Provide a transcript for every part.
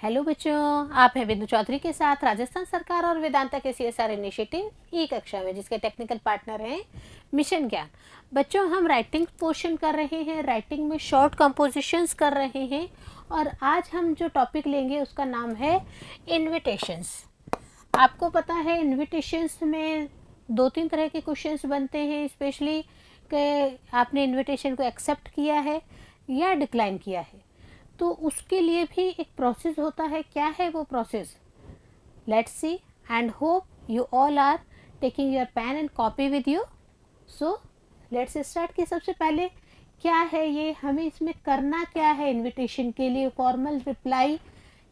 Hello बच्चों, आप हैं बिंदु चौधरी के साथ राजस्थान सरकार और वेदांता के सीएसआर इनिशिएटिव ई कक्षा में, जिसके टेक्निकल पार्टनर हैं मिशन ज्ञान। बच्चों, हम राइटिंग पोर्शन कर रहे हैं, राइटिंग में शॉर्ट कंपोजिशंस कर रहे हैं और आज हम जो टॉपिक लेंगे उसका नाम है इन्विटेशंस। आपको पता है इन्विटेशंस में दो तीन तरह के क्वेश्चंस बनते हैं, स्पेशली कि आपने इन्विटेशन को एक्सेप्ट किया है या डिक्लाइन किया है, तो उसके लिए भी एक प्रोसेस होता है। क्या है वो process? Let's see and hope you all are taking your pen and copy with you. So let's start. कि सबसे पहले क्या है ये, हमें इसमें करना क्या है, इनविटेशन के लिए फॉर्मल रिप्लाई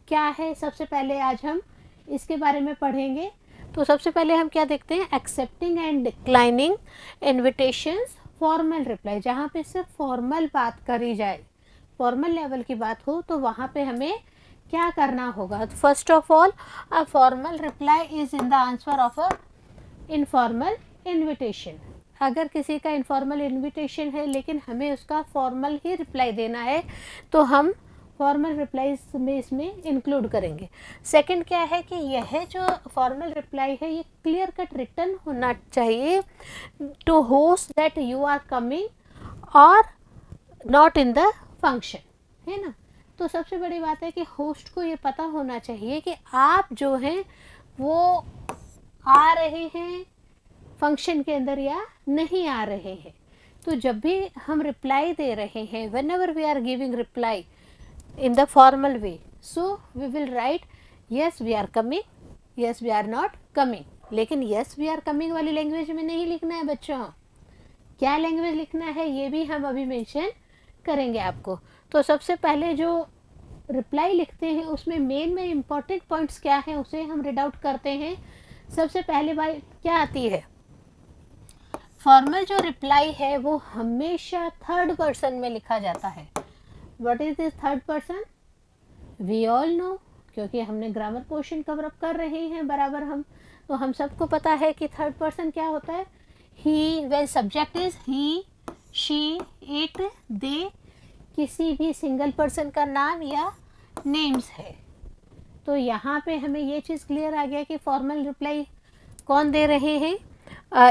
क्या है, सबसे पहले आज हम इसके बारे में पढ़ेंगे। तो सबसे पहले हम क्या देखते हैं, accepting and declining invitations formal reply. जहाँ पे सिर्फ फॉर्मल बात करी जाए, फॉर्मल लेवल की बात हो, तो वहाँ पे हमें क्या करना होगा? First of all, a formal reply is in the answer of a informal invitation. अगर किसी का इनफॉर्मल इनविटेशन है लेकिन हमें उसका फॉर्मल ही रिप्लाई देना है, तो हम फॉर्मल रिप्लाई में इसमें इंक्लूड करेंगे। सेकंड क्या है कि यह जो फॉर्मल रिप्लाई है ये क्लियर कट रिटन होना चाहिए to host that you are coming और नॉट इन द फंक्शन, है ना। तो सबसे बड़ी बात है कि होस्ट को ये पता होना चाहिए कि आप जो हैं वो आ रहे हैं फंक्शन के अंदर या नहीं आ रहे हैं। तो जब भी हम रिप्लाई दे रहे हैं, whenever we are giving reply in the formal way, so we will write yes we are coming, yes we are not coming. लेकिन यस वी आर कमिंग वाली लैंग्वेज में नहीं लिखना है बच्चों। क्या लैंग्वेज लिखना है ये भी हम अभी मेंशन करेंगे आपको। तो सबसे पहले जो रिप्लाई लिखते हैं उसमें मेन में इम्पॉर्टेंट पॉइंट्स क्या हैं उसे हम रीड आउट करते हैं। सबसे पहले बात क्या आती है, फॉर्मल जो रिप्लाई है वो हमेशा थर्ड पर्सन में लिखा जाता है। What is this third person? We all know, क्योंकि हमने ग्रामर पोर्शन कवर अप कर रहे हैं बराबर तो हम सबको पता है कि थर्ड पर्सन क्या होता है। He, when subject is he, she, it, they, किसी भी सिंगल पर्सन का नाम या नेम्स है। तो यहाँ पे हमें ये चीज़ क्लियर आ गया कि फॉर्मल रिप्लाई कौन दे रहे हैं।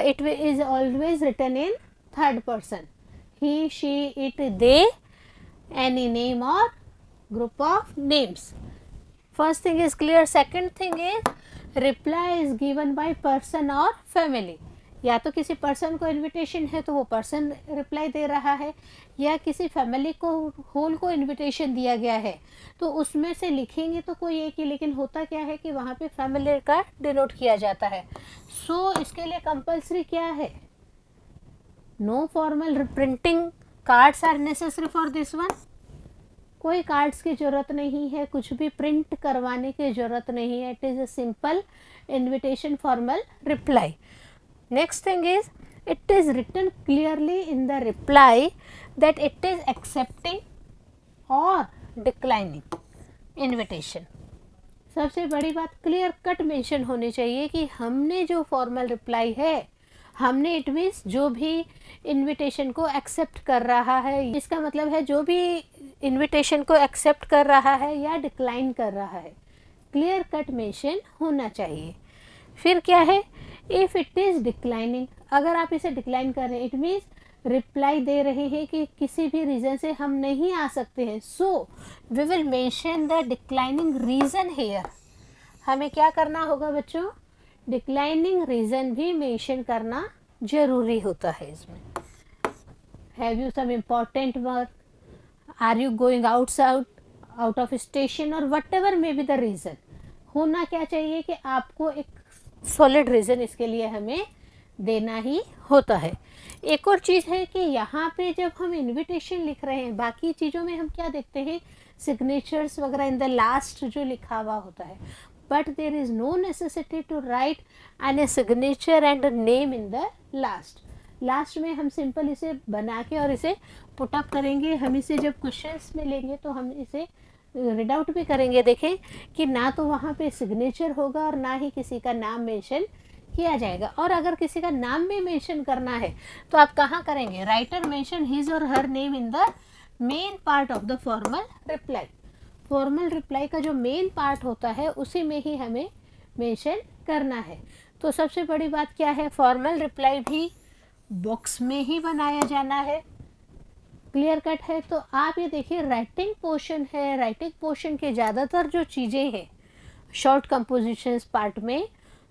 It is always written in third person, he, she, it, they, any name or group of names. First thing is clear. Second thing is reply is given by person or family. या तो किसी person को invitation है तो वो person reply दे रहा है, या किसी फैमिली को होल को इनविटेशन दिया गया है तो उसमें से लिखेंगे तो कोई एक ही, लेकिन होता क्या है कि वहाँ पे फैमिली का डिनोट किया जाता है। सो इसके लिए कंपलसरी क्या है, no formal printing cards are necessary for this one. कोई कार्ड्स की ज़रूरत नहीं है, कुछ भी प्रिंट करवाने की ज़रूरत नहीं है। It is a simple invitation formal reply. Next thing is, it is written clearly in the reply that it is accepting or declining invitation. सबसे बड़ी बात क्लियर कट मेंशन होनी चाहिए कि हमने जो फॉर्मल रिप्लाई है, हमने इट मीन्स जो भी इनविटेशन को एक्सेप्ट कर रहा है, इसका मतलब है जो भी इनविटेशन को एक्सेप्ट कर रहा है या डिक्लाइन कर रहा है, क्लियर कट मेंशन होना चाहिए। फिर क्या है, इफ़ इट इज़ डिक्लाइनिंग, अगर आप इसे डिक्लाइन कर रहे हैं, इट मीन्स रिप्लाई दे रहे हैं कि किसी भी रीज़न से हम नहीं आ सकते हैं, so we will mention the declining reason here. हमें क्या करना होगा बच्चों, डिक्लाइनिंग रीज़न भी मेंशन करना जरूरी होता है इसमें। Have you some important work, are you going out of station, or whatever may be the reason, होना क्या चाहिए कि आपको एक सॉलिड रीज़न इसके लिए हमें देना ही होता है। एक और चीज़ है कि यहाँ पे जब हम इनविटेशन लिख रहे हैं, बाकी चीज़ों में हम क्या देखते हैं, सिग्नेचर्स वगैरह इन द लास्ट जो लिखा हुआ होता है, but there is no necessity to write an signature and name in the last में हम सिंपल इसे बना के और इसे पुट अप करेंगे। हम इसे जब क्वेश्चंस में लेंगे तो हम इसे रीड आउट भी करेंगे। देखें कि ना तो वहाँ पे सिग्नेचर होगा और ना ही किसी का नाम मेंशन किया जाएगा। और अगर किसी का नाम भी मेंशन करना है तो आप कहाँ करेंगे, writer mention his or her name in the main part of the formal reply. Formal reply का जो मेन पार्ट होता है उसी में ही हमें मेंशन करना है। तो सबसे बड़ी बात क्या है, फॉर्मल रिप्लाई भी बॉक्स में ही बनाया जाना है। क्लियर कट है। तो आप ये देखिए राइटिंग पोर्शन है, राइटिंग पोर्शन के ज़्यादातर जो चीज़ें हैं शॉर्ट कंपोजिशंस पार्ट में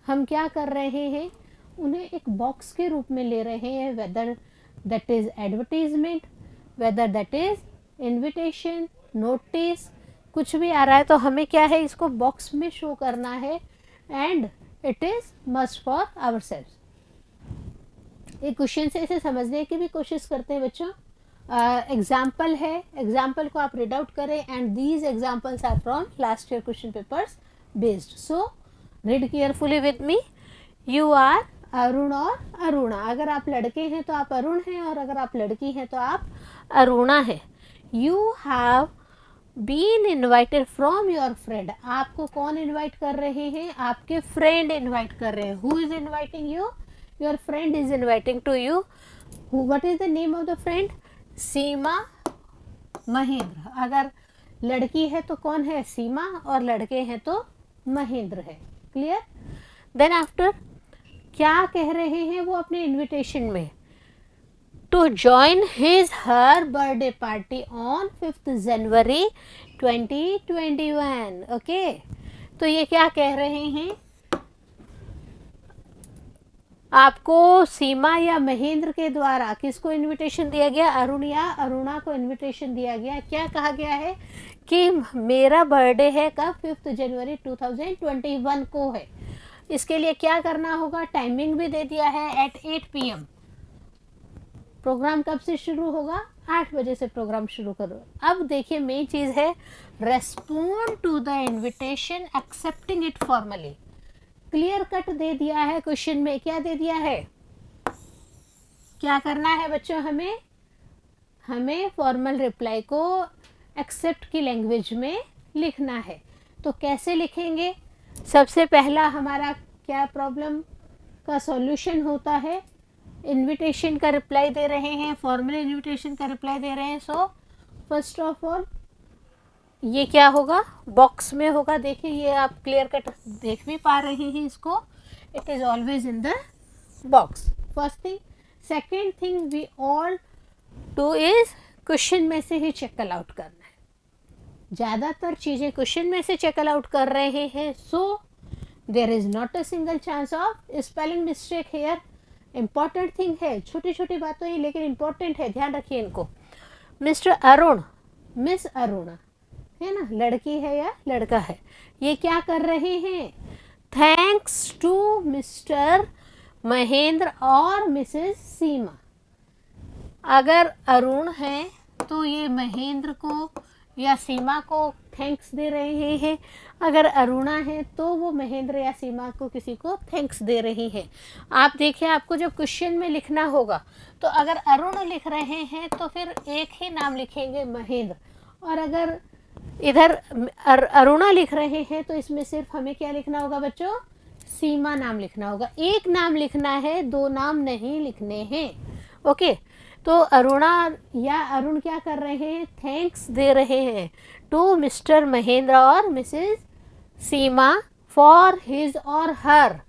हम क्या कर रहे हैं, उन्हें एक बॉक्स के रूप में ले रहे हैं, whether that is advertisement, whether that is invitation, notice, कुछ भी आ रहा है तो हमें क्या है, इसको बॉक्स में शो करना है and it is must for ourselves. एक क्वेश्चन से इसे समझने की भी कोशिश करते हैं बच्चों। एग्जाम्पल है, एग्जाम्पल को आप रीड आउट करें and these examples are from last year question papers based. So read carefully with me. You are Arun और अरुणा। अगर आप लड़के हैं तो आप अरुण हैं और अगर आप लड़की हैं तो आप अरुणा है। You have been invited from your friend. आपको कौन इन्वाइट कर रहे हैं, आपके फ्रेंड इन्वाइट कर रहे हैं। Who is inviting you, your friend is inviting to you. What is the name of the friend, Seema Mahendra. अगर लड़की है तो कौन है, सीमा, और लड़के हैं तो महेंद्र है। क्लियर। देन आफ्टर क्या कह रहे हैं वो अपने इनविटेशन में, to join his her birthday party on 5 January 2021। Okay, तो ये क्या कह रहे हैं, आपको सीमा या महेंद्र के द्वारा किसको इनविटेशन दिया गया, अरुण या अरुणा को इनविटेशन दिया गया। क्या कहा गया है कि मेरा बर्थडे है कब, 5 जनवरी 2021 को है। इसके लिए क्या करना होगा, टाइमिंग भी दे दिया है एट 8 PM। प्रोग्राम कब से शुरू होगा, 8 बजे से प्रोग्राम शुरू करो। अब देखिए मेन चीज़ है, respond to the invitation accepting it formally. Clear cut दे दिया है क्वेश्चन में, क्या दे दिया है, क्या करना है बच्चों, हमें फॉर्मल रिप्लाई को एक्सेप्ट की लैंग्वेज में लिखना है। तो कैसे लिखेंगे, सबसे पहला हमारा क्या प्रॉब्लम का सॉल्यूशन होता है, इनविटेशन का रिप्लाई दे रहे हैं, फॉर्मल इनविटेशन का रिप्लाई दे रहे हैं। सो फर्स्ट ऑफ ऑल ये क्या होगा, बॉक्स में होगा। देखिए ये आप क्लियर कट देख भी पा रहे हैं इसको, it is always in the box. First thing. Second thing we all do is question में से ही चेक आउट करना है। ज़्यादातर चीज़ें क्वेश्चन में से चेक आउट कर रहे हैं। So there is not a single chance of spelling mistake here. Important thing है, छोटी छोटी बातें ही लेकिन इम्पॉर्टेंट है, ध्यान रखिए इनको। मिस्टर अरुण, मिस अरुणा है ना, लड़की है या लड़का है, ये क्या कर रहे हैं, थैंक्स टू मिस्टर महेंद्र और मिसेस सीमा। अगर अरुण है तो ये महेंद्र को या सीमा को थैंक्स दे रहे हैं, अगर अरुणा है तो वो महेंद्र या सीमा को किसी को थैंक्स दे रही है। आप देखिए आपको जब क्वेश्चन में लिखना होगा तो अगर अरुण लिख रहे हैं तो फिर एक ही नाम लिखेंगे महेंद्र, और अगर इधर अरुणा लिख रहे हैं तो इसमें सिर्फ हमें क्या लिखना होगा बच्चों, सीमा नाम लिखना होगा। एक नाम लिखना है, दो नाम नहीं लिखने हैं। ओके, तो अरुणा या अरुण क्या कर रहे हैं, थैंक्स दे रहे हैं टू मिस्टर महेंद्र और Mrs Seema for his or her,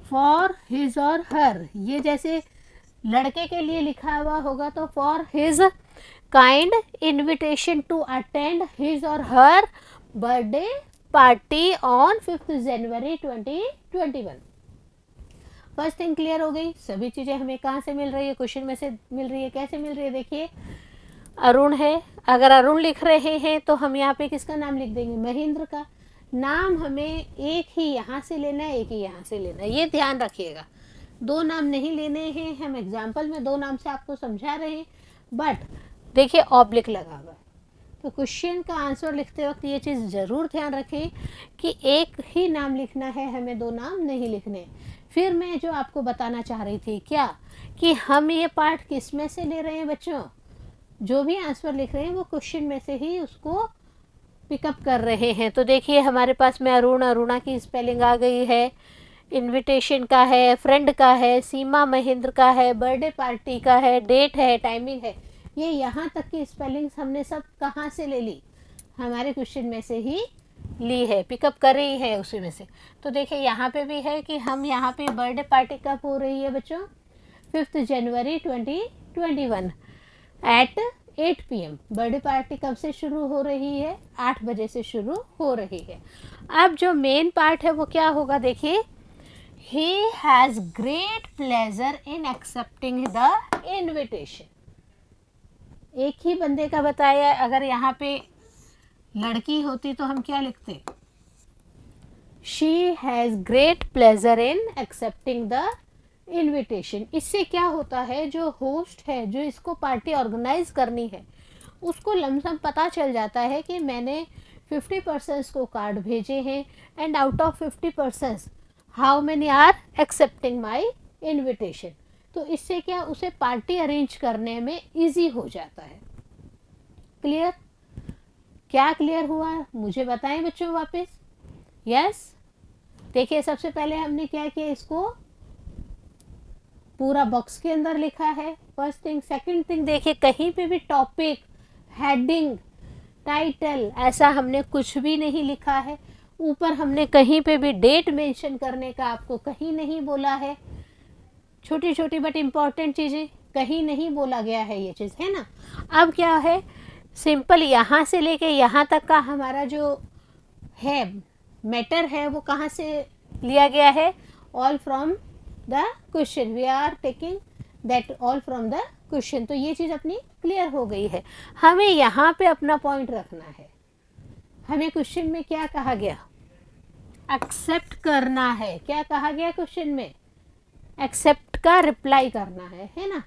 for his or हर। ये जैसे लड़के के लिए लिखा हुआ होगा तो for his kind invitation to attend his or her birthday party on 5 January 2021। First thing clear हो गई। सभी चीज़ें हमें कहाँ से मिल रही है, क्वेश्चन में से मिल रही है। कैसे मिल रही है, देखिए अरुण है, अगर अरुण लिख रहे हैं तो हम यहाँ पे किसका नाम लिख देंगे, महेंद्र का। नाम हमें एक ही यहाँ से लेना है, एक ही यहाँ से लेना है, ये ध्यान रखिएगा। दो नाम नहीं लेने हैं, हम एग्जाम्पल में दो नाम से आपको समझा रहे हैं, बट देखिए ऑब्लिक लगा हुआ है तो क्वेश्चन का आंसर लिखते वक्त ये चीज़ ज़रूर ध्यान रखें कि एक ही नाम लिखना है, हमें दो नाम नहीं लिखने। फिर मैं जो आपको बताना चाह रही थी क्या, कि हम ये पार्ट किस में से ले रहे हैं बच्चों, जो भी आंसर लिख रहे हैं वो क्वेश्चन में से ही उसको पिकअप कर रहे हैं। तो देखिए हमारे पास में अरुण, अरुणा की स्पेलिंग आ गई है, इनविटेशन का है, फ्रेंड का है, सीमा महेंद्र का है, बर्थडे पार्टी का है, डेट है, टाइमिंग है। ये यहाँ तक की स्पेलिंग्स हमने सब कहाँ से ले ली, हमारे क्वेश्चन में से ही ली है, पिकअप कर रही है उसी में से। तो देखिए यहाँ पे भी है कि हम यहाँ पे बर्थडे पार्टी कब हो रही है बच्चों, 5 January 2021 eight 8 PM। Birthday party कब से शुरू हो रही है, 8 बजे से शुरू हो रही है। अब जो मेन पार्ट है वो क्या होगा, देखिए, ही has great pleasure in accepting the invitation. एक ही बंदे का बताया, अगर यहाँ पे लड़की होती तो हम क्या लिखते, she has great pleasure in accepting the invitation. इससे क्या होता है, जो होस्ट है, जो इसको पार्टी ऑर्गेनाइज करनी है, उसको लमसम पता चल जाता है कि मैंने 50% को कार्ड भेजे हैं and out of 50% how many are accepting my invitation. तो इससे क्या, उसे पार्टी अरेंज करने में इजी हो जाता है। क्लियर? क्या क्लियर हुआ मुझे बताएं बच्चों वापस। यस, देखिए सबसे पहले हमने क्या किया, इसको पूरा बॉक्स के अंदर लिखा है, फर्स्ट थिंग। सेकंड थिंग, देखिए कहीं पे भी टॉपिक, हेडिंग, टाइटल ऐसा हमने कुछ भी नहीं लिखा है। ऊपर हमने कहीं पे भी डेट मेंशन करने का आपको कहीं नहीं बोला है। छोटी छोटी बट इम्पॉर्टेंट चीज़ें कहीं नहीं बोला गया है, ये चीज़ है ना। अब क्या है, सिंपल यहाँ से लेके यहाँ तक का हमारा जो है मैटर है वो कहाँ से लिया गया है, all from the question. We are taking that all from the question. तो ये चीज़ अपनी क्लियर हो गई है। हमें यहाँ पे अपना पॉइंट रखना है। हमें क्वेश्चन में क्या कहा गया, एक्सेप्ट करना है। क्या कहा गया क्वेश्चन में, एक्सेप्ट का रिप्लाई करना है ना।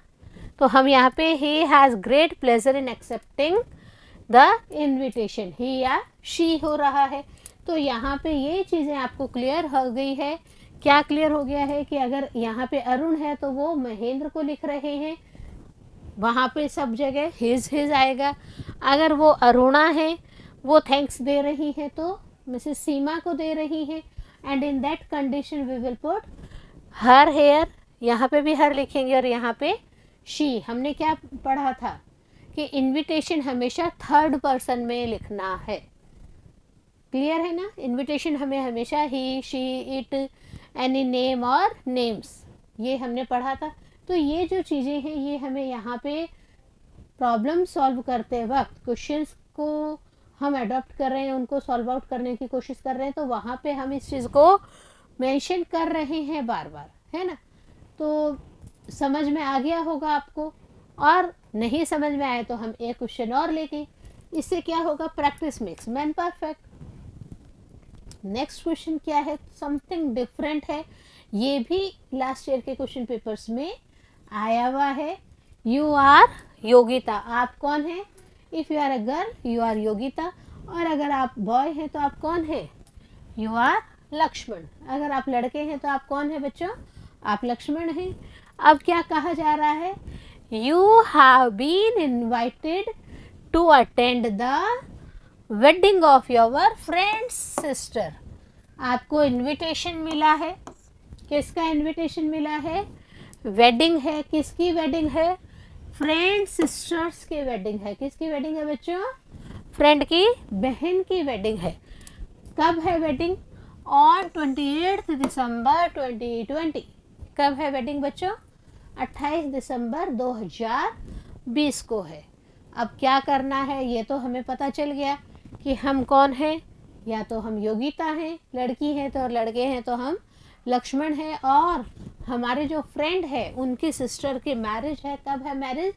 तो हम यहाँ पे he has great pleasure in accepting the invitation, he या शी हो रहा है। तो यहाँ पे ये चीज़ें आपको क्लियर हो गई है। क्या क्लियर हो गया है कि अगर यहाँ पे अरुण है तो वो महेंद्र को लिख रहे हैं, वहाँ पे सब जगह हिज आएगा। अगर वो अरुणा है, वो थैंक्स दे रही है तो मिसेस सीमा को दे रही है, and in that condition we will put her here. यहाँ पे भी हर लिखेंगे और यहाँ पे शी। हमने क्या पढ़ा था कि इनविटेशन हमेशा थर्ड पर्सन में लिखना है। क्लियर है ना, इनविटेशन हमें हमेशा ही, शी, इट, एनी नेम और नेम्स, ये हमने पढ़ा था। तो ये जो चीज़ें हैं ये हमें यहाँ पे प्रॉब्लम सॉल्व करते वक्त, क्वेश्चंस को हम अडॉप्ट कर रहे हैं, उनको सॉल्व आउट करने की कोशिश कर रहे हैं, तो वहाँ पे हम इस चीज़ को मेंशन कर रहे हैं बार बार, है ना। तो समझ में आ गया होगा आपको, और नहीं समझ में आए तो हम एक क्वेश्चन और लेके, इससे क्या होगा, practice makes man perfect. Next question क्या है, समथिंग डिफरेंट है, ये भी लास्ट ईयर के क्वेश्चन पेपर्स में आया हुआ है। यू आर योगिता, आप कौन है। If you are a girl you are Yogita, और अगर आप बॉय हैं तो आप कौन है, यू आर लक्ष्मण। अगर आप लड़के हैं तो आप कौन है बच्चों, आप लक्ष्मण हैं। अब क्या कहा जा रहा है, you have been invited to attend the wedding of your friend's sister. आपको इनविटेशन मिला है, किसका इनविटेशन मिला है, वेडिंग है। किसकी वेडिंग है, फ्रेंड सिस्टर्स की वेडिंग है। किसकी वेडिंग है बच्चों, फ्रेंड की बहन की वेडिंग है। कब है वेडिंग, ऑन 28 दिसंबर 2020। कब है वेडिंग बच्चों, 28 दिसंबर 2020 को है। अब क्या करना है, ये तो हमें पता चल गया कि हम कौन हैं, या तो हम योगिता हैं, लड़की हैं तो, और लड़के हैं तो हम लक्ष्मण हैं, और हमारे जो फ्रेंड है उनकी सिस्टर की मैरिज है। कब है मैरिज,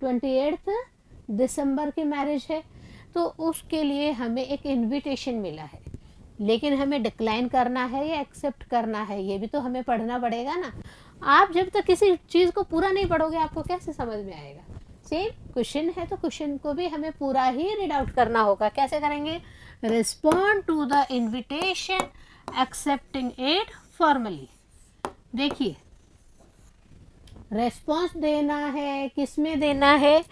28 दिसंबर की मैरिज है। तो उसके लिए हमें एक इनविटेशन मिला है, लेकिन हमें डिक्लाइन करना है या एक्सेप्ट करना है, ये भी तो हमें पढ़ना पड़ेगा ना। आप जब तक किसी चीज़ को पूरा नहीं पढ़ोगे आपको कैसे समझ में आएगा। सेम क्वेश्चन है तो क्वेश्चन को भी हमें पूरा ही रीड आउट करना होगा। कैसे करेंगे, respond to the invitation accepting it formally. देखिए रेस्पॉन्स देना है, किस में देना है,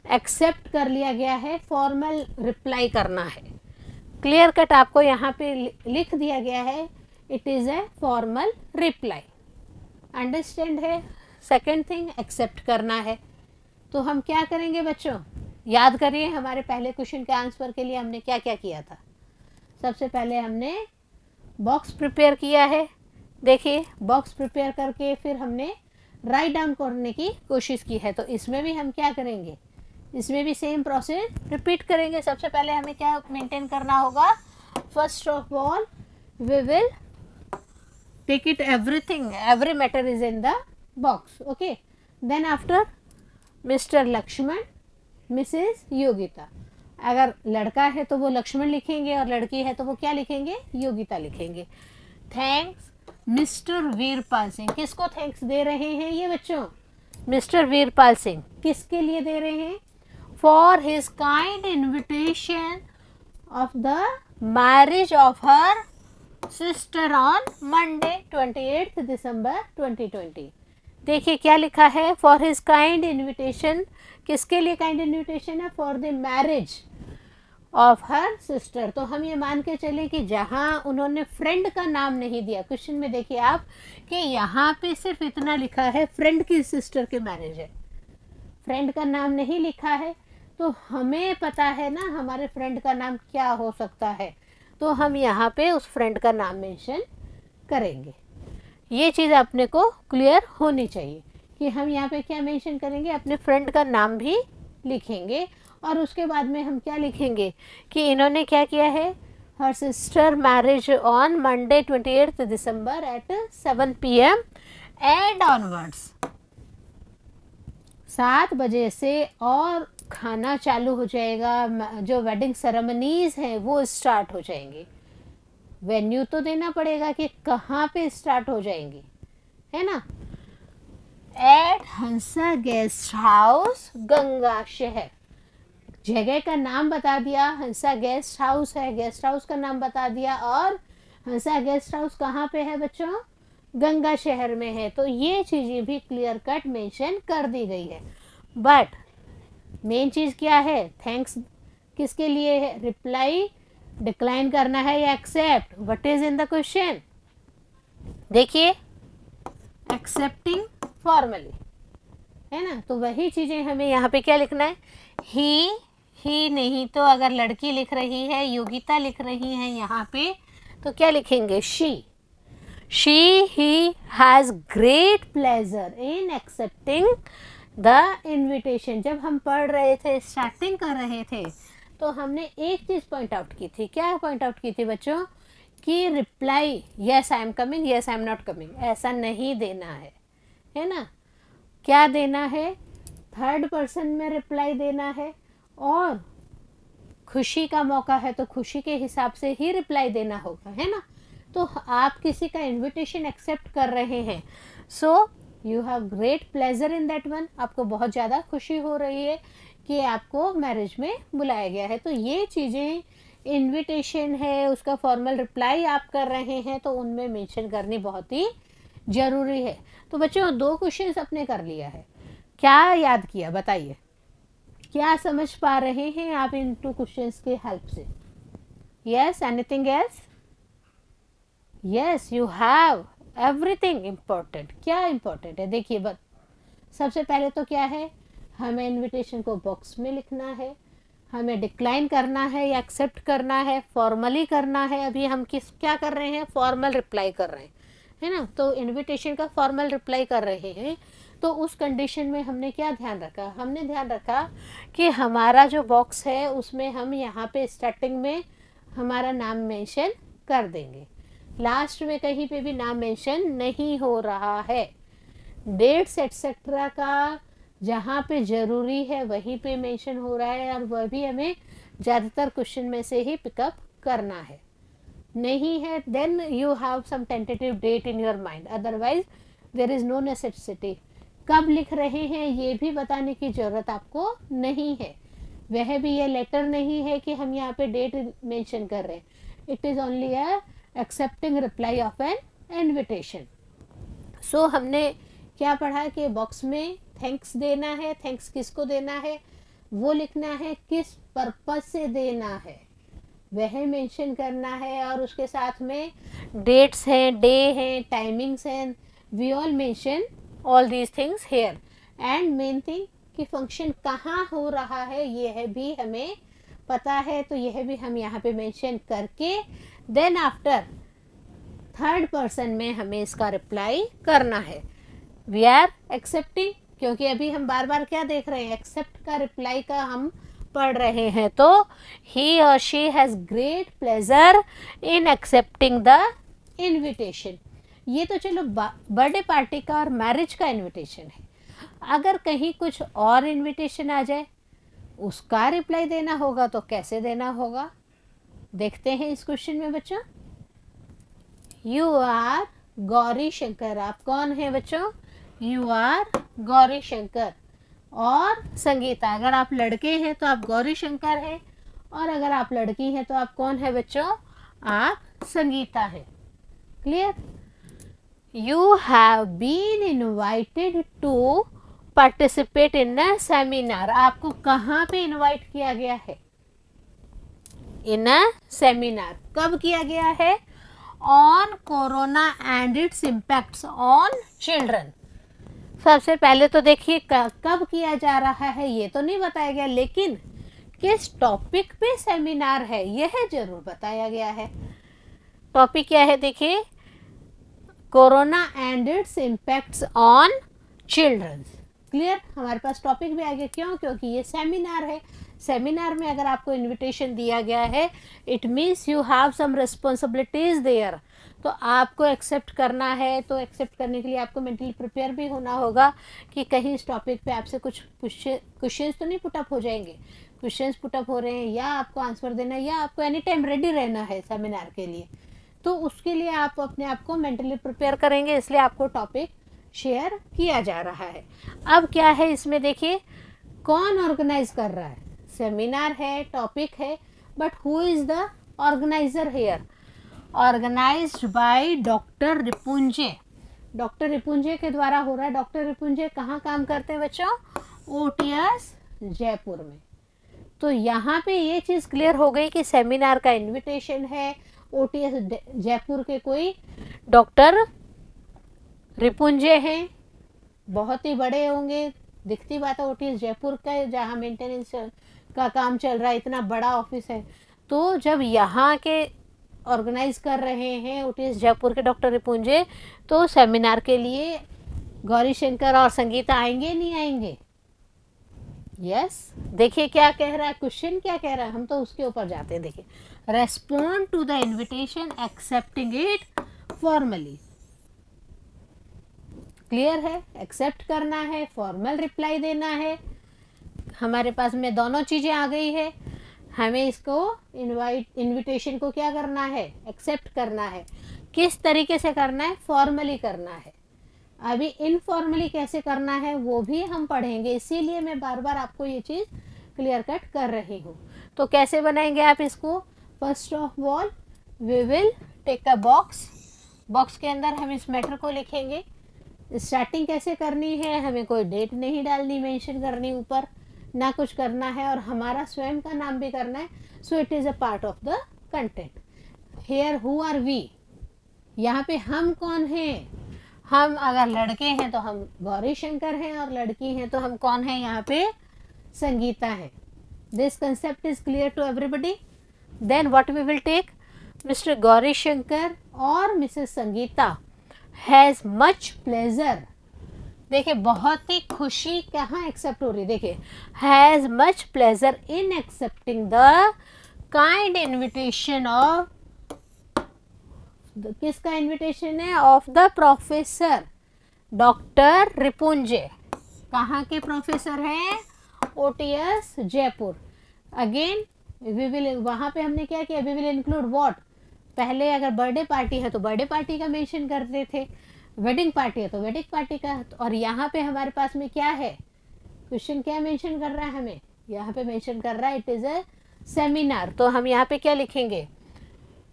एक्सेप्ट कर लिया गया है, फॉर्मल रिप्लाई करना है। क्लियर कट आपको यहाँ पे लिख दिया गया है, it is a formal reply. Understand है। सेकेंड थिंग, एक्सेप्ट करना है। तो हम क्या करेंगे बच्चों, याद करिए हमारे पहले क्वेश्चन के आंसर के लिए हमने क्या क्या किया था। सबसे पहले हमने बॉक्स प्रिपेयर किया है, देखिए बॉक्स प्रिपेयर करके फिर हमने राइट डाउन करने की कोशिश की है। तो इसमें भी हम क्या करेंगे, इसमें भी सेम प्रोसेस रिपीट करेंगे। सबसे पहले हमें क्या मेंटेन करना होगा, first of all we will take it everything, every matter is in the box, okay. Then after Mr. Lakshman, Mrs. Yogita, अगर लड़का है तो वो लक्ष्मण लिखेंगे और लड़की है तो वो क्या लिखेंगे, योगिता लिखेंगे। थैंक्स मिस्टर वीरपाल सिंह, किसको थैंक्स दे रहे हैं ये बच्चों, मिस्टर वीरपाल सिंह। किसके लिए दे रहे हैं, for his kind invitation of the marriage of her sister on Monday 28 दिसंबर 2020। देखिए क्या लिखा है, फॉर हिज काइंड इन्विटेशन, किसके लिए काइंड इन्विटेशन है, for the marriage of her sister. तो हम ये मान के चले कि जहाँ उन्होंने फ्रेंड का नाम नहीं दिया, क्वेश्चन में देखिए आप कि यहाँ पे सिर्फ इतना लिखा है फ्रेंड की सिस्टर के मैरिज है, फ्रेंड का नाम नहीं लिखा है। तो हमें पता है ना हमारे फ्रेंड का नाम क्या हो सकता है, तो हम यहाँ पे उस फ्रेंड का नाम मेंशन करेंगे। ये चीज़ अपने को क्लियर होनी चाहिए कि हम यहाँ पे क्या मेंशन करेंगे, अपने फ्रेंड का नाम भी लिखेंगे। और उसके बाद में हम क्या लिखेंगे कि इन्होंने क्या किया है, her sister marriage on Monday 28 December at 7 PM and onwards, 7 बजे से और खाना चालू हो जाएगा, जो वेडिंग सेरेमनीज हैं वो स्टार्ट हो जाएंगे। वेन्यू तो देना पड़ेगा कि कहाँ पे स्टार्ट हो जाएंगी, है ना, एट हंसा गेस्ट हाउस गंगा शहर। जगह का नाम बता दिया, हंसा गेस्ट हाउस है, गेस्ट हाउस का नाम बता दिया, और हंसा गेस्ट हाउस कहाँ पे है बच्चों, गंगा शहर में है। तो ये चीज़ें भी क्लियर कट मेंशन कर दी गई है। बट मेन चीज़ क्या है, थैंक्स किसके लिए है, रिप्लाई डिक्लाइन करना है या accept, what is in the question, देखिए एक्सेप्टिंग फॉर्मली, है ना। तो वही चीज़ें हमें यहाँ पे क्या लिखना है, ही नहीं तो अगर लड़की लिख रही है, योगिता लिख रही है यहाँ पे, तो क्या लिखेंगे, she he has great pleasure in accepting the invitation. जब हम पढ़ रहे थे, स्टार्टिंग कर रहे थे, तो हमने एक चीज़ पॉइंट आउट की थी, क्या पॉइंट आउट की थी बच्चों, कि reply yes I am coming, yes I am not coming, ऐसा नहीं देना है ना। क्या देना है, थर्ड पर्सन में रिप्लाई देना है, और खुशी का मौका है तो खुशी के हिसाब से ही रिप्लाई देना होगा, है ना। तो आप किसी का इन्विटेशन एक्सेप्ट कर रहे हैं, so you have great pleasure in that one, आपको बहुत ज़्यादा खुशी हो रही है कि आपको मैरिज में बुलाया गया है। तो ये चीज़ें, इनविटेशन है, उसका फॉर्मल रिप्लाई आप कर रहे हैं, तो उनमें मेंशन करनी बहुत ही ज़रूरी है। तो बच्चों 2 क्वेश्चंस अपने कर लिया है, क्या याद किया बताइए, क्या समझ पा रहे हैं आप इन 2 क्वेश्चंस के हेल्प से, yes, anything else, yes you have everything important. क्या इम्पोर्टेंट है, देखिए बस सबसे पहले तो क्या है, हमें इनविटेशन को बॉक्स में लिखना है, हमें डिक्लाइन करना है या एक्सेप्ट करना है, फॉर्मली करना है। अभी हम क्या कर रहे हैं, फॉर्मल रिप्लाई कर रहे हैं, है ना। तो इनविटेशन का फॉर्मल रिप्लाई कर रहे हैं, तो उस कंडीशन में हमने क्या ध्यान रखा, हमने ध्यान रखा कि हमारा जो बॉक्स है उसमें हम यहाँ पे स्टार्टिंग में हमारा नाम मेंशन कर देंगे, लास्ट में कहीं पे भी नाम मेंशन नहीं हो रहा है। डेट्स एटसेट्रा का जहाँ पे ज़रूरी है वहीं पे मेंशन हो रहा है, और वह भी हमें ज़्यादातर क्वेश्चन में से ही पिकअप करना है। नहीं है then you have some tentative date in your mind, otherwise there is no necessity. कब लिख रहे हैं ये भी बताने की ज़रूरत आपको नहीं है, वह भी ये लेटर नहीं है कि हम यहाँ पे डेट मेंशन कर रहे हैं, it is only a accepting reply of an invitation. So हमने क्या पढ़ा कि बॉक्स में थैंक्स देना है, थैंक्स किसको देना है वो लिखना है, किस पर्पस से देना है वह मेंशन करना है, और उसके साथ में डेट्स हैं, डे हैं, टाइमिंग्स हैं, we all mention all these things here. And main thing कि फंक्शन कहाँ हो रहा है यह भी हमें पता है, तो यह भी हम यहाँ पे मेंशन करके देन आफ्टर थर्ड पर्सन में हमें इसका रिप्लाई करना है। वी आर एक्सेप्टिंग, क्योंकि अभी हम बार बार क्या देख रहे हैं, एक्सेप्ट का रिप्लाई का हम पढ़ रहे हैं। तो ही और she has great pleasure in accepting the invitation. ये तो चलो बर्थडे पार्टी का और मैरिज का इनविटेशन है। अगर कहीं कुछ और इनविटेशन आ जाए, उसका रिप्लाई देना होगा, तो कैसे देना होगा देखते हैं इस क्वेश्चन में बच्चों। यू आर गौरी शंकर, आप कौन है बच्चों, यू आर गौरी शंकर। और संगीता, अगर आप लड़के हैं तो आप गौरी शंकर हैं, और अगर आप लड़की हैं तो आप कौन है बच्चों, आप संगीता हैं। Clear. You have been invited to participate in a seminar, आपको कहाँ पे इनवाइट किया गया है, इन अ सेमिनार। कब किया गया है, on corona and its impacts on children. सबसे पहले तो देखिए कब किया जा रहा है ये तो नहीं बताया गया, लेकिन किस टॉपिक पे सेमिनार है यह जरूर बताया गया है। टॉपिक क्या है देखिए, corona and its impacts on children. Clear, हमारे पास टॉपिक भी आ गया। क्यों, क्योंकि ये सेमिनार है। सेमिनार में अगर आपको इनविटेशन दिया गया है, it means you have some responsibilities there, तो आपको एक्सेप्ट करना है। तो एक्सेप्ट करने के लिए आपको मेंटली प्रिपेयर भी होना होगा कि कहीं इस टॉपिक पे आपसे कुछ क्वेश्चंस तो नहीं पुटअप हो जाएंगे। क्वेश्चंस पुटअप हो रहे हैं, या आपको आंसर देना है, या आपको एनी टाइम रेडी रहना है सेमिनार के लिए, तो उसके लिए आप अपने आप को मेंटली प्रिपेयर करेंगे। इसलिए आपको टॉपिक शेयर किया जा रहा है। अब क्या है इसमें देखिए, कौन ऑर्गेनाइज कर रहा है, सेमिनार है, टॉपिक है, but who is the organiser here, organised by doctor Ripunjay. Doctor Ripunjay के द्वारा हो रहा है। डॉक्टर रिपुंजे कहाँ काम करते हैं बच्चों, ओटीएस जयपुर में। तो यहाँ पे ये चीज़ क्लियर हो गई कि सेमिनार का इनविटेशन है, ओटीएस जयपुर के कोई डॉक्टर रिपुंजे हैं, बहुत ही बड़े होंगे। दिखती बात है, ओटीएस जयपुर का जहाँ मेंटेनेंस का काम चल रहा है, इतना बड़ा ऑफिस है। तो जब यहाँ के ऑर्गेनाइज कर रहे हैं ओटीएस जयपुर के डॉक्टर रिपुंजे, तो सेमिनार के लिए गौरी शंकर और संगीता आएंगे नहीं आएंगे, यस। देखिए क्या कह रहा है क्वेश्चन, क्या कह रहा है, हम तो उसके ऊपर जाते हैं। देखिए, respond to the invitation accepting it formally. Clear है, एक्सेप्ट करना है, फॉर्मल रिप्लाई देना है। हमारे पास में दोनों चीज़ें आ गई है। हमें इसको इनविटेशन को क्या करना है, एक्सेप्ट करना है। किस तरीके से करना है, फॉर्मली करना है। अभी इनफॉर्मली कैसे करना है वो भी हम पढ़ेंगे, इसीलिए मैं बार बार आपको ये चीज़ क्लियर कट कर रही हूँ। तो कैसे बनाएंगे आप इसको, first of all we will take a box. Box के अंदर हम इस मैटर को लिखेंगे। स्टार्टिंग कैसे करनी है, हमें कोई डेट नहीं डालनी, मेंशन करनी ऊपर, ना कुछ करना है, और हमारा स्वयं का नाम भी करना है। So it is a part of the content. Here who are we, यहाँ पे हम कौन हैं, हम अगर लड़के हैं तो हम गौरी शंकर हैं, और लड़की हैं तो हम कौन हैं, यहाँ पे संगीता है। This concept is clear to everybody. Then what we will take, Mr Gauri Shankar और Mrs Sangeeta has much pleasure. देखिए बहुत ही खुशी कहाँ एक्सेप्ट हो रही है, देखिए has much pleasure in accepting the kind invitation of, किसका इन्विटेशन है, of the professor doctor Ripunjay. कहाँ के प्रोफेसर हैं, OTS Jaipur. Again we will, वहाँ पे हमने क्या किया, वी विल इंक्लूड व्हाट, पहले अगर बर्थडे पार्टी है तो बर्थडे पार्टी का मेंशन करते थे, वेडिंग पार्टी है तो वेडिंग पार्टी का। और यहाँ पे हमारे पास में क्या है, क्वेश्चन क्या मेंशन कर रहा है हमें, यहाँ पे मेंशन कर रहा है इट इज़ अ सेमिनार। तो हम यहाँ पे क्या लिखेंगे,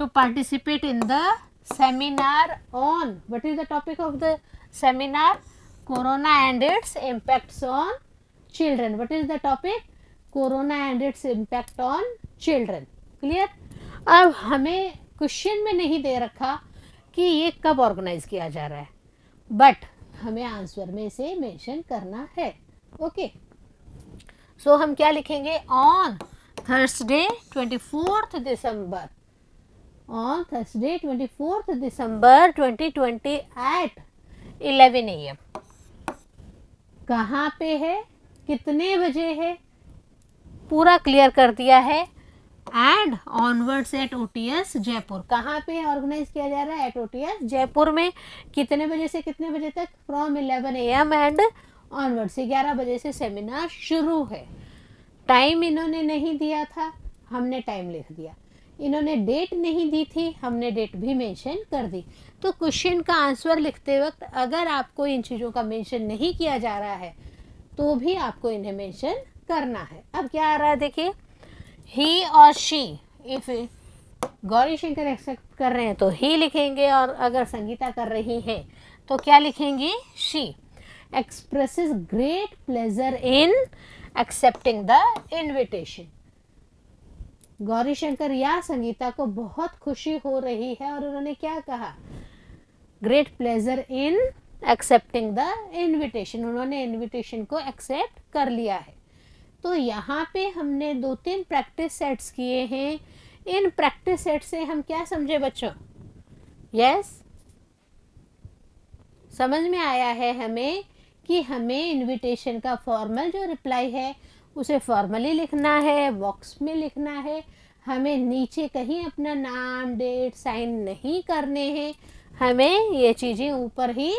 to participate in the seminar on, what is the topic of the seminar, corona and its impacts on children. What is the topic, corona and its impact on children. Clear. अब हमें question में नहीं दे रखा कि ये कब organise किया जा रहा है, बट हमें आंसर में से मेंशन करना है। ओके सो हम क्या लिखेंगे, on Thursday 24 December, on Thursday 24 December 2020 at 11 AM। कहाँ पे है, कितने बजे है, पूरा क्लियर कर दिया है। And onwards at OTS Jaipur, कहाँ पे ऑर्गेनाइज किया जा रहा है, एट ओटीएस जयपुर में। कितने बजे से कितने बजे तक, फ्रॉम 11 AM एंड ऑनवर्ड्स, 11 बजे से सेमिनार शुरू है। टाइम इन्होंने नहीं दिया था, हमने टाइम लिख दिया। इन्होंने डेट नहीं दी थी, हमने डेट भी मेंशन कर दी। तो क्वेश्चन का आंसर लिखते वक्त अगर आपको इन चीज़ों का मेंशन नहीं किया जा रहा है तो भी आपको इन्हें मेंशन करना है। अब क्या आ रहा है देखिए, ही और she, if Gauri Shankar accept कर रहे हैं तो ही लिखेंगे, और अगर संगीता कर रही है तो क्या लिखेंगे, she expresses great pleasure in accepting the invitation. Gauri Shankar या संगीता को बहुत खुशी हो रही है और उन्होंने क्या कहा, great pleasure in accepting the invitation, उन्होंने इनविटेशन को एक्सेप्ट कर लिया है। तो यहाँ पे हमने 2-3 प्रैक्टिस सेट्स किए हैं। इन प्रैक्टिस सेट से हम क्या समझे बच्चों, यस समझ में आया है हमें कि हमें इनविटेशन का फॉर्मल जो रिप्लाई है उसे फॉर्मली लिखना है, बॉक्स में लिखना है। हमें नीचे कहीं अपना नाम डेट साइन नहीं करने हैं, हमें ये चीज़ें ऊपर ही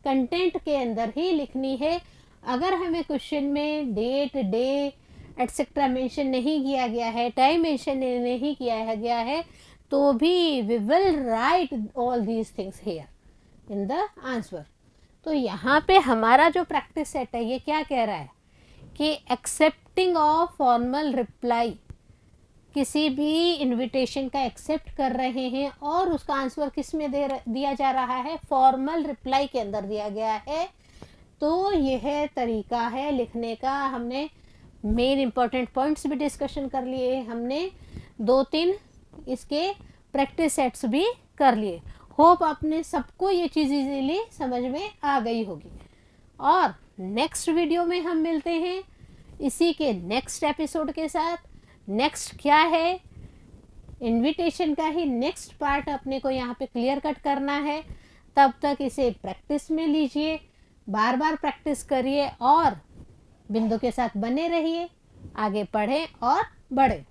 कंटेंट के अंदर ही लिखनी है। अगर हमें क्वेश्चन में डेट डे एटसेट्रा मेंशन नहीं किया गया है, टाइम मेंशन नहीं किया गया है, तो भी we will write all these things here in the answer. तो यहाँ पे हमारा जो प्रैक्टिस सेट है ये क्या कह रहा है कि एक्सेप्टिंग ऑफ फॉर्मल रिप्लाई, किसी भी इनविटेशन का एक्सेप्ट कर रहे हैं और उसका आंसर किस में दिया जा रहा है, फॉर्मल रिप्लाई के अंदर दिया गया है। तो यह तरीका है लिखने का। हमने मेन इंपॉर्टेंट पॉइंट्स भी डिस्कशन कर लिए, हमने 2-3 इसके प्रैक्टिस सेट्स भी कर लिए। होप आपने सबको ये चीज़ इजीली समझ में आ गई होगी। और नेक्स्ट वीडियो में हम मिलते हैं इसी के नेक्स्ट एपिसोड के साथ। नेक्स्ट क्या है, इनविटेशन का ही नेक्स्ट पार्ट अपने को यहाँ पे क्लियर कट करना है। तब तक इसे प्रैक्टिस में लीजिए, बार बार प्रैक्टिस करिए और बिंदु के साथ बने रहिए। आगे पढ़ें और बढ़ें।